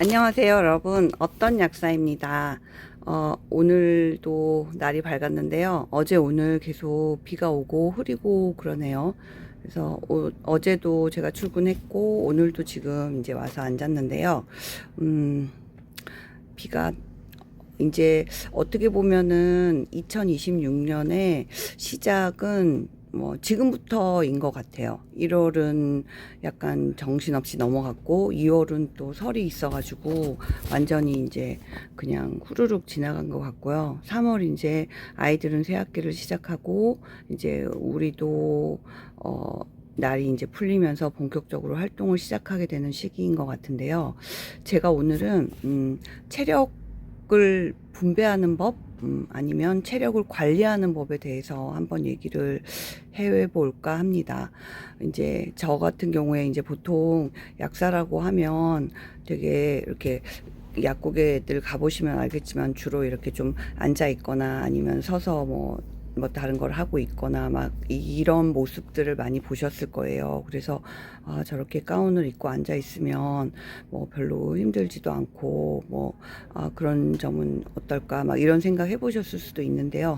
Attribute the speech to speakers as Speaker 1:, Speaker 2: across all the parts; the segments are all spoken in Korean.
Speaker 1: 안녕하세요, 여러분. 어떤 약사입니다. 오늘도 날이 밝았는데요. 어제 오늘 계속 비가 오고 흐리고 그러네요. 그래서 어제도 제가 출근했고 오늘도 지금 이제 와서 앉았는데요. 음, 비가 이제 어떻게 보면은 2026년의 시작은 뭐 지금부터인 것 같아요. 1월은 약간 정신없이 넘어갔고 2월은 또 설이 있어가지고 완전히 이제 그냥 후루룩 지나간 것 같고요. 3월 이제 아이들은 새 학기를 시작하고 이제 우리도 날이 이제 풀리면서 본격적으로 활동을 시작하게 되는 시기인 것 같은데요. 제가 오늘은 체력을 분배하는 법, 아니면 체력을 관리하는 법에 대해서 한번 얘기를 해 볼까 합니다. 이제 저 같은 경우에 이제 보통 약사라고 하면 되게 이렇게 약국에 늘 가보시면 알겠지만 주로 이렇게 좀 앉아 있거나 아니면 서서 뭐 다른 걸 하고 있거나 막 이런 모습들을 많이 보셨을 거예요. 그래서 저렇게 가운을 입고 앉아 있으면 뭐 별로 힘들지도 않고 그런 점은 어떨까 막 이런 생각 해보셨을 수도 있는데요.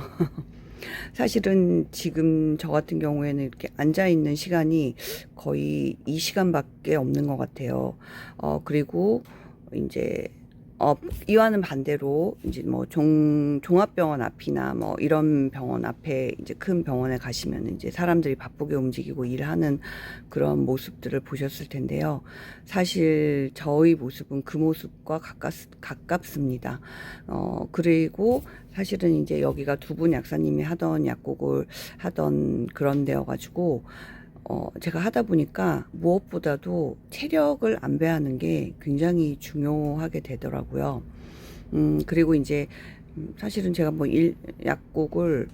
Speaker 1: 사실은 지금 저 같은 경우에는 이렇게 앉아 있는 시간이 거의 이 시간밖에 없는 것 같아요. 그리고 이제 이와는 반대로 이제 뭐 종합병원 앞이나 뭐 이런 병원 앞에 이제 큰 병원에 가시면 이제 사람들이 바쁘게 움직이고 일하는 그런 모습들을 보셨을 텐데요. 사실 저희 모습은 그 모습과 가깝습니다. 그리고 사실은 이제 여기가 두 분 약사님이 하던 약국을 하던 그런 데여가지고 제가 하다 보니까 무엇보다도 체력을 안배하는 게 굉장히 중요하게 되더라고요. 그리고 이제 사실은 제가 약국을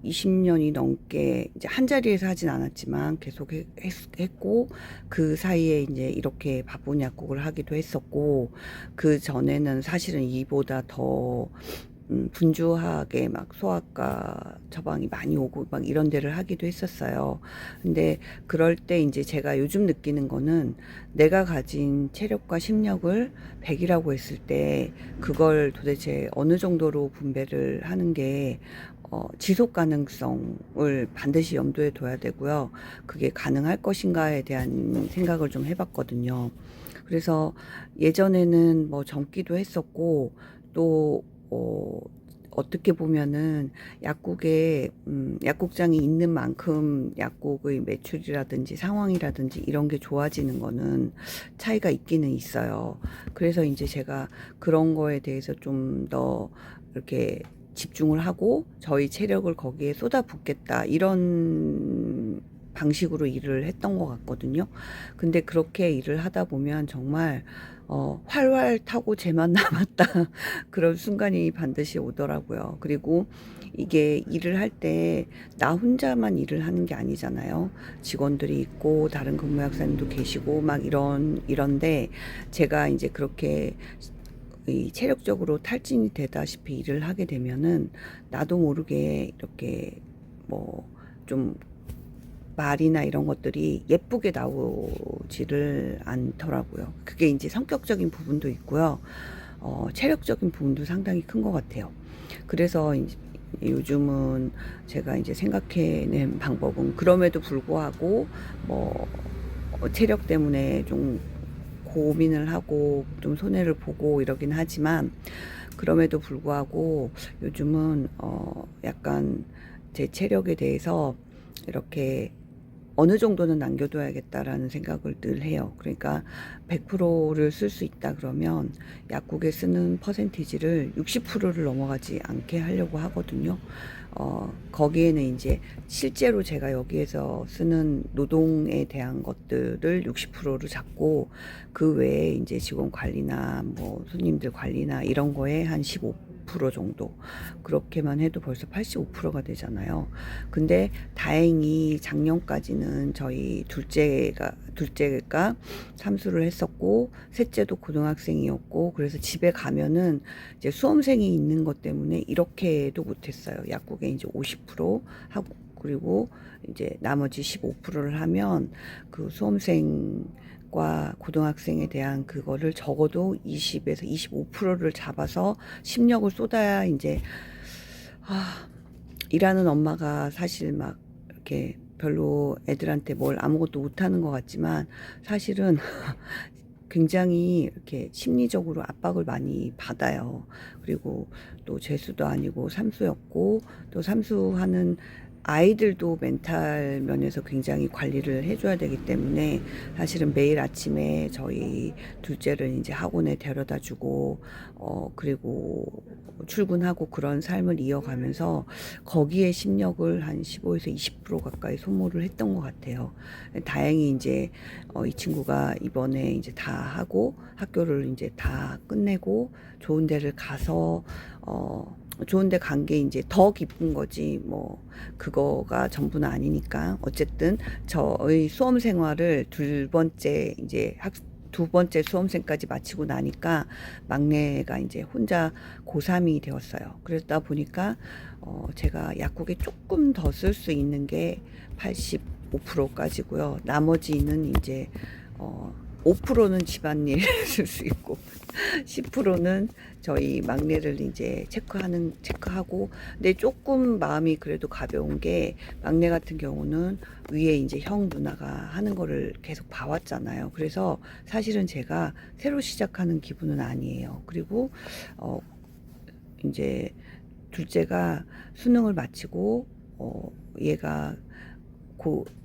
Speaker 1: 20년이 넘게 이제 한 자리에서 하진 않았지만 계속 했고, 그 사이에 이제 이렇게 바쁜 약국을 하기도 했었고, 그 전에는 사실은 이보다 더 분주하게 막 소아과 처방이 많이 오고 막 이런 데를 하기도 했었어요. 근데 그럴 때 이제 제가 요즘 느끼는 거는 내가 가진 체력과 심력을 100이라고 했을 때 그걸 도대체 어느 정도로 분배를 하는 게 지속 가능성을 반드시 염두에 둬야 되고요. 그게 가능할 것인가에 대한 생각을 좀 해봤거든요. 그래서 예전에는 뭐 젊기도 했었고 또 어떻게 보면은 약국장이 있는 만큼 약국의 매출이라든지 상황이라든지 이런 게 좋아지는 거는 차이가 있기는 있어요. 그래서 이제 제가 그런 거에 대해서 좀 더 이렇게 집중을 하고 저희 체력을 거기에 쏟아붓겠다 이런 방식으로 일을 했던 것 같거든요. 근데 그렇게 일을 하다 보면 정말 활활 타고 쟤만 남았다 그런 순간이 반드시 오더라고요. 그리고 이게 일을 할 때 나 혼자만 일을 하는 게 아니잖아요. 직원들이 있고 다른 근무약사님도 계시고 막 이런데 제가 이제 그렇게 이 체력적으로 탈진이 되다시피 일을 하게 되면은 나도 모르게 이렇게 뭐좀 말이나 이런 것들이 예쁘게 나오지를 않더라고요. 그게 이제 성격적인 부분도 있고요. 체력적인 부분도 상당히 큰 것 같아요. 그래서 이제 요즘은 제가 이제 생각해낸 방법은 그럼에도 불구하고 뭐 체력 때문에 좀 고민을 하고 좀 손해를 보고 이러긴 하지만 그럼에도 불구하고 요즘은 약간 제 체력에 대해서 이렇게 어느 정도는 남겨둬야겠다라는 생각을 늘 해요. 그러니까 100%를 쓸 수 있다 그러면 약국에 쓰는 퍼센티지를 60%를 넘어가지 않게 하려고 하거든요. 거기에는 이제 실제로 제가 여기에서 쓰는 노동에 대한 것들을 60%를 잡고 그 외에 이제 직원 관리나 뭐 손님들 관리나 이런 거에 한 15% 정도 그렇게만 해도 벌써 85%가 되잖아요. 근데 다행히 작년까지는 저희 둘째가 삼수를 했었고 셋째도 고등학생이었고 그래서 집에 가면은 이제 수험생이 있는 것 때문에 이렇게도 못했어요. 약국에 이제 50% 하고 그리고 이제 나머지 15%를 하면 그 수험생 중학과 고등학생에 대한 그거를 적어도 20에서 25%를 잡아서 심력을 쏟아야 이제 일하는 엄마가 사실 막 이렇게 별로 애들한테 뭘 아무것도 못하는 것 같지만 사실은 굉장히 이렇게 심리적으로 압박을 많이 받아요. 그리고 또 재수도 아니고 삼수였고, 또 삼수하는 아이들도 멘탈 면에서 굉장히 관리를 해줘야 되기 때문에 사실은 매일 아침에 저희 둘째를 이제 학원에 데려다 주고, 그리고 출근하고 그런 삶을 이어가면서 거기에 심력을 한 15에서 20% 가까이 소모를 했던 것 같아요. 다행히 이제 이 친구가 이번에 이제 다 하고 학교를 이제 다 끝내고 좋은 데를 가서 좋은 데 간 게 이제 더 기쁜 거지 뭐 그거가 전부는 아니니까. 어쨌든 저의 수험 생활을 두 번째 수험생까지 마치고 나니까 막내가 이제 혼자 고3이 되었어요. 그러다 보니까 제가 약국에 조금 더 쓸 수 있는 게 85%까지고요. 나머지는 이제 5%는 집안일 쓸 수 있고 10%는 저희 막내를 이제 체크하고. 근데 조금 마음이 그래도 가벼운 게 막내 같은 경우는 위에 이제 형 누나가 하는 거를 계속 봐왔잖아요. 그래서 사실은 제가 새로 시작하는 기분은 아니에요. 그리고 이제 둘째가 수능을 마치고 얘가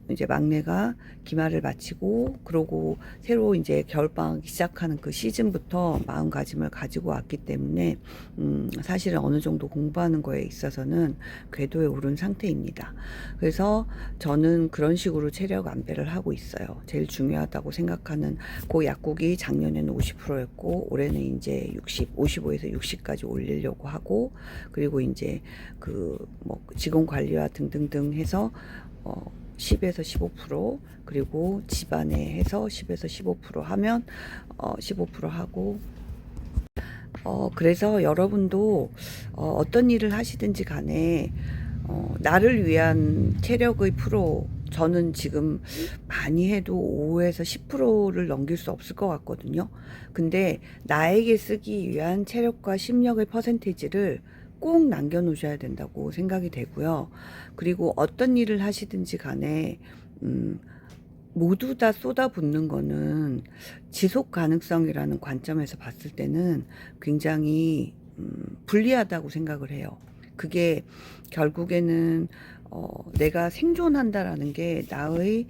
Speaker 1: 이제 막내가 기말을 마치고 그러고 새로 이제 겨울방학 시작하는 그 시즌부터 마음가짐을 가지고 왔기 때문에 사실은 어느 정도 공부하는 거에 있어서는 궤도에 오른 상태입니다. 그래서 저는 그런 식으로 체력 안배를 하고 있어요. 제일 중요하다고 생각하는 그 약국이 작년에는 50%였고 올해는 이제 55에서 60까지 올리려고 하고, 그리고 이제 그 뭐 직원 관리와 등등등 해서 10에서 15%, 그리고 집안에 해서 10에서 15% 하면 15% 하고. 그래서 여러분도 어떤 일을 하시든지 간에 나를 위한 체력의 프로, 저는 지금 많이 해도 5에서 10%를 넘길 수 없을 것 같거든요. 근데 나에게 쓰기 위한 체력과 심력의 퍼센테이지를 꼭 남겨 놓으셔야 된다고 생각이 되고요. 그리고 어떤 일을 하시든지 간에 모두 다 쏟아붓는 거는 지속 가능성이라는 관점에서 봤을 때는 굉장히 불리하다고 생각을 해요. 그게 결국에는 내가 생존한다라는 게 나의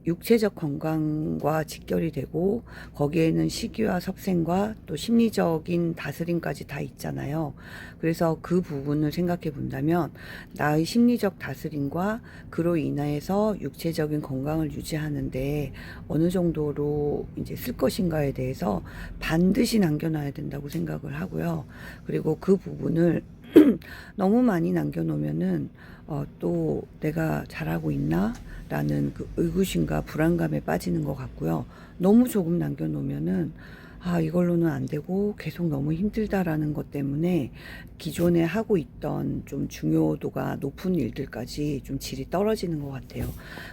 Speaker 1: 육체적 건강과 직결이 되고, 거기에는 식이와 섭생과 또 심리적인 다스림까지 다 있잖아요. 그래서 그 부분을 생각해 본다면 나의 심리적 다스림과 그로 인해서 육체적인 건강을 유지하는데 어느 정도로 이제 쓸 것인가에 대해서 반드시 남겨놔야 된다고 생각을 하고요. 그리고 그 부분을 너무 많이 남겨놓으면은 또 내가 잘하고 있나? 라는 그 의구심과 불안감에 빠지는 것 같고요. 너무 조금 남겨놓으면은 이걸로는 안 되고 계속 너무 힘들다라는 것 때문에 기존에 하고 있던 좀 중요도가 높은 일들까지 좀 질이 떨어지는 것 같아요.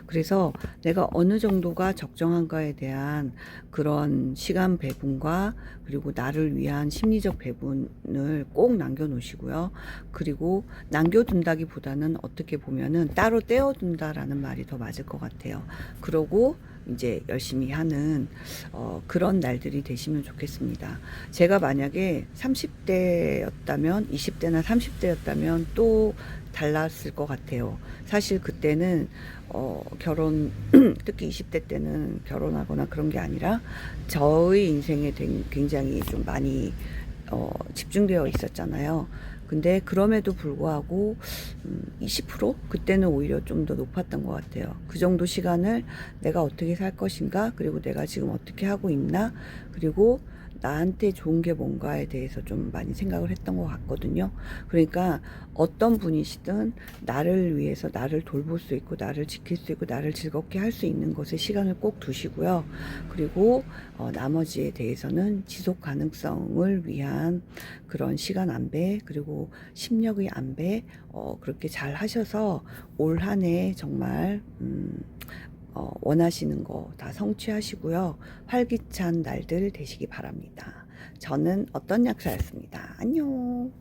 Speaker 1: 그래서 내가 어느 정도가 적정한가에 대한 그런 시간 배분과 그리고 나를 위한 심리적 배분을 꼭 남겨놓으시고요. 그리고 남겨둔다기보다는 어떻게 보면은 따로 떼어둔다라는 말이 더 맞을 것 같아요. 그러고 이제 열심히 하는 그런 날들이 되시면 좋겠습니다. 제가 만약에 30대였다면, 20대나 30대였다면 또 달랐을 것 같아요. 사실 그때는 결혼 특히 20대 때는 결혼하거나 그런 게 아니라 저의 인생에 굉장히 좀 많이 집중되어 있었잖아요. 근데 그럼에도 불구하고 20%? 그때는 오히려 좀 더 높았던 것 같아요. 그 정도 시간을 내가 어떻게 살 것인가, 그리고 내가 지금 어떻게 하고 있나, 그리고 나한테 좋은 게 뭔가에 대해서 좀 많이 생각을 했던 것 같거든요. 그러니까 어떤 분이시든 나를 위해서 나를 돌볼 수 있고 나를 지킬 수 있고 나를 즐겁게 할 수 있는 것에 시간을 꼭 두시고요. 그리고 나머지에 대해서는 지속 가능성을 위한 그런 시간 안배, 그리고 심력의 안배 그렇게 잘 하셔서 올 한 해 정말 원하시는 거 다 성취하시고요. 활기찬 날들 되시기 바랍니다. 저는 어떤 약사였습니다. 안녕.